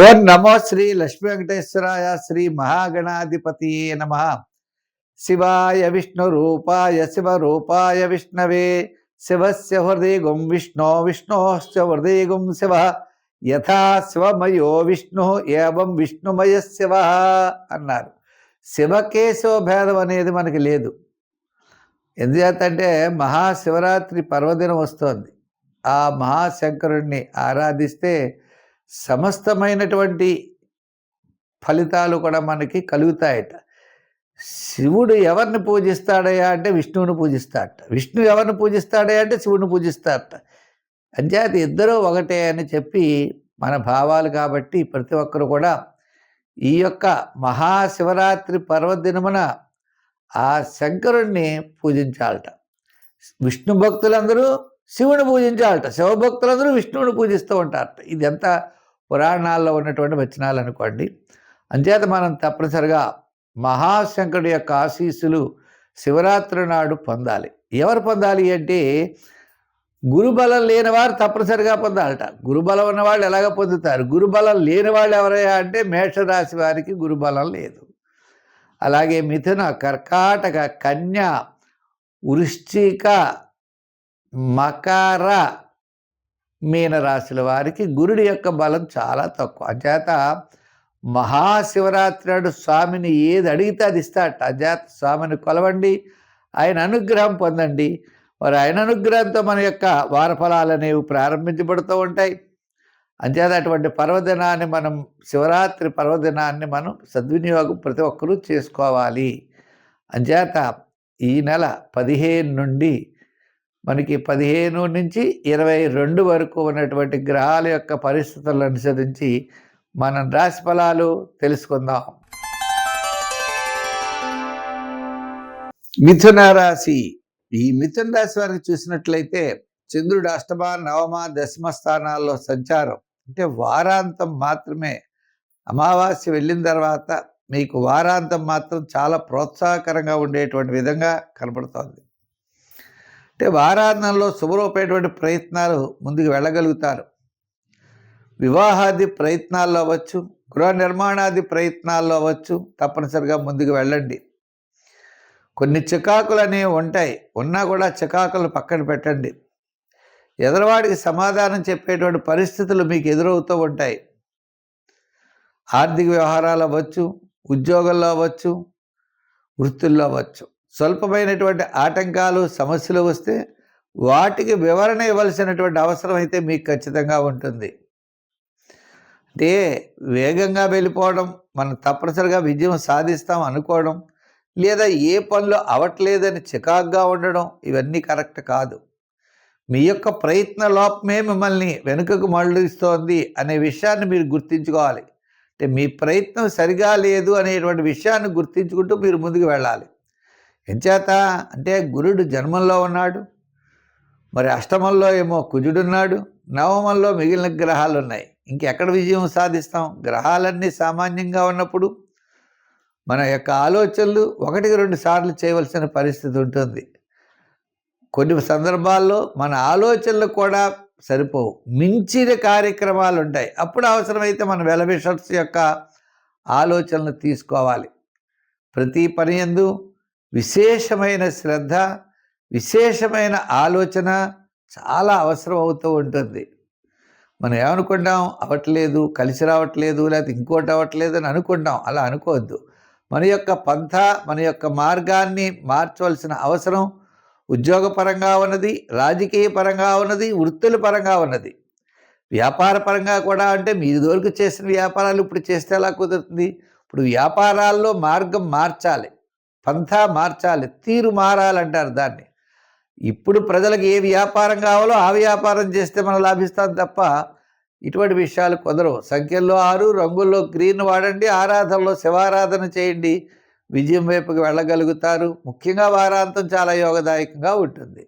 ఓం నమో శ్రీ లక్ష్మీ వెంకటేశ్వరాయ శ్రీ మహాగణాధిపతి నమ. శివాయ విష్ణు రూపాయ శివరూపాయ విష్ణవే శివస్య హృదయగుం విష్ణో విష్ణోశ్చ హృదయగుం శివ యథా శివమయో విష్ణు ఏవం విష్ణుమయ శివ అన్నారు. శివకేశవ భేదం అనేది మనకి లేదు. ఎందుచేతంటే మహాశివరాత్రి పర్వదినం వస్తోంది. ఆ మహాశంకరుణ్ణి ఆరాధిస్తే సమస్తమైనటువంటి ఫలితాలు కూడా మనకి కలుగుతాయట. శివుడు ఎవరిని పూజిస్తాడయా అంటే విష్ణువుని పూజిస్తాడట. విష్ణువు ఎవరిని పూజిస్తాడయా అంటే శివుని పూజిస్తాడట. అంచేత ఇద్దరూ ఒకటే అని చెప్పి మన భావాలు కాబట్టి ప్రతి ఒక్కరు కూడా ఈ యొక్క మహాశివరాత్రి పర్వదినమున ఆ శంకరుణ్ణి పూజించాలట. విష్ణు భక్తులందరూ శివుని పూజించాలట, శివభక్తులందరూ విష్ణువుని పూజిస్తూ ఉంటారట. ఇది ఎంత పురాణాల్లో ఉన్నటువంటి వచనాలు అనుకోండి. అంచేత మనం తప్పనిసరిగా మహాశంకరుడి యొక్క ఆశీస్సులు శివరాత్రి నాడు పొందాలి. ఎవరు పొందాలి అంటే గురుబలం లేని వారు తప్పనిసరిగా పొందాలట. గురుబలం ఉన్నవాళ్ళు ఎలాగ పొందుతారు? గురుబలం లేని వాళ్ళు ఎవరయ్యా అంటే మేషరాశి వారికి గురుబలం లేదు. అలాగే మిథున, కర్కాటక, కన్య, వృశ్చిక, మకర, మీనరాశుల వారికి గురుడి యొక్క బలం చాలా తక్కువ. అంచేత మహాశివరాత్రి నాడు స్వామిని ఏది అడిగితే అది ఇస్తాడట. అంచేత స్వామిని కొలవండి, ఆయన అనుగ్రహం పొందండి. మరి ఆయన అనుగ్రహంతో మన యొక్క వారఫలాలు అనేవి ప్రారంభించబడుతూ ఉంటాయి. అంచేత అటువంటి పర్వదినాన్ని మనం, శివరాత్రి పర్వదినాన్ని మనం సద్వినియోగం ప్రతి ఒక్కరూ చేసుకోవాలి. అంచేత ఈ నెల 15 నుండి మనకి 15 నుంచి 22 వరకు ఉన్నటువంటి గ్రహాల యొక్క పరిస్థితులను అనుసరించి మనం రాశి ఫలాలు తెలుసుకుందాం. మిథున రాశి. ఈ మిథున రాశి వారికి చూసినట్లయితే చంద్రుడు అష్టమ, నవమ, దశమ స్థానాల్లో సంచారం. అంటే వారాంతం మాత్రమే, అమావాస్య వెళ్ళిన తర్వాత మీకు వారాంతం మాత్రం చాలా ప్రోత్సాహకరంగా ఉండేటువంటి విధంగా కనపడుతోంది. అంటే వారాంతంలో శుభరూపేటువంటి ప్రయత్నాలు ముందుకు వెళ్ళగలుగుతారు. వివాహాది ప్రయత్నాల్లో అవ్వచ్చు, గృహ నిర్మాణాది ప్రయత్నాల్లో అవ్వచ్చు, తప్పనిసరిగా ముందుకు వెళ్ళండి. కొన్ని చికాకులు అనేవి ఉంటాయి, ఉన్నా కూడా చికాకులు పక్కన పెట్టండి. ఎదురువాడికి సమాధానం చెప్పేటువంటి పరిస్థితులు మీకు ఎదురవుతూ ఉంటాయి. ఆర్థిక వ్యవహారాలు అవ్వచ్చు, ఉద్యోగంలో అవ్వచ్చు, వృత్తుల్లో అవ్వచ్చు. స్వల్పమైనటువంటి ఆటంకాలు, సమస్యలు వస్తే వాటికి వివరణ ఇవ్వాల్సినటువంటి అవసరం అయితే మీకు ఖచ్చితంగా ఉంటుంది. అంటే వేగంగా వెళ్ళిపోవడం, మనం తప్పనిసరిగా విజయం సాధిస్తాం అనుకోవడం, లేదా ఏ పనులు అవ్వట్లేదని చికాకుగా ఉండడం, ఇవన్నీ కరెక్ట్ కాదు. మీ యొక్క ప్రయత్న లోపమే మిమ్మల్ని వెనుకకు మళ్ళిస్తోంది అనే విషయాన్ని మీరు గుర్తించుకోవాలి. అంటే మీ ప్రయత్నం సరిగా లేదు అనేటువంటి విషయాన్ని గుర్తించుకుంటూ మీరు ముందుకు వెళ్ళాలి. ఎంచేత అంటే గురుడు జన్మంలో ఉన్నాడు, మరి అష్టమంలో ఏమో కుజుడున్నాడు, నవమంలో మిగిలిన గ్రహాలు ఉన్నాయి. ఇంకెక్కడ విజయం సాధిస్తాం? గ్రహాలన్నీ సామాన్యంగా ఉన్నప్పుడు మన యొక్క ఆలోచనలు 1-2 సార్లు చేయవలసిన పరిస్థితి ఉంటుంది. కొన్ని సందర్భాల్లో మన ఆలోచనలు కూడా సరిపోవు, మించిన కార్యక్రమాలు ఉంటాయి. అప్పుడు అవసరమైతే మన వెల్విషర్స్ యొక్క ఆలోచనలు తీసుకోవాలి. ప్రతి పని యందు విశేషమైన శ్రద్ధ, విశేషమైన ఆలోచన చాలా అవసరం అవుతూ ఉంటుంది. మనం ఏమనుకుంటాం? అవ్వట్లేదు, కలిసి రావట్లేదు, లేకపోతే ఇంకోటి అవ్వట్లేదు అని అనుకుంటాం. అలా అనుకోవద్దు. మన యొక్క పంథ, మన యొక్క మార్గాన్ని మార్చవలసిన అవసరం ఉద్యోగపరంగా ఉన్నది, రాజకీయ పరంగా ఉన్నది, వృత్తుల పరంగా ఉన్నది, వ్యాపార పరంగా కూడా. అంటే మీరు దొరికి చేసిన వ్యాపారాలు ఇప్పుడు చేస్తే ఎలా కుదురుతుంది? ఇప్పుడు వ్యాపారాల్లో మార్గం మార్చాలి, పంథా మార్చాలి, తీరు మారాలంటారు దాన్ని. ఇప్పుడు ప్రజలకు ఏ వ్యాపారం కావాలో ఆ వ్యాపారం చేస్తే మనం లాభిస్తాం తప్ప ఇటువంటి విషయాలు కుదరవు. సంఖ్యల్లో 6, రంగుల్లో గ్రీన్ వాడండి, ఆరాధనలో శివారాధన చేయండి, విజయం వైపుకి వెళ్ళగలుగుతారు. ముఖ్యంగా వారాంతం చాలా యోగదాయకంగా ఉంటుంది.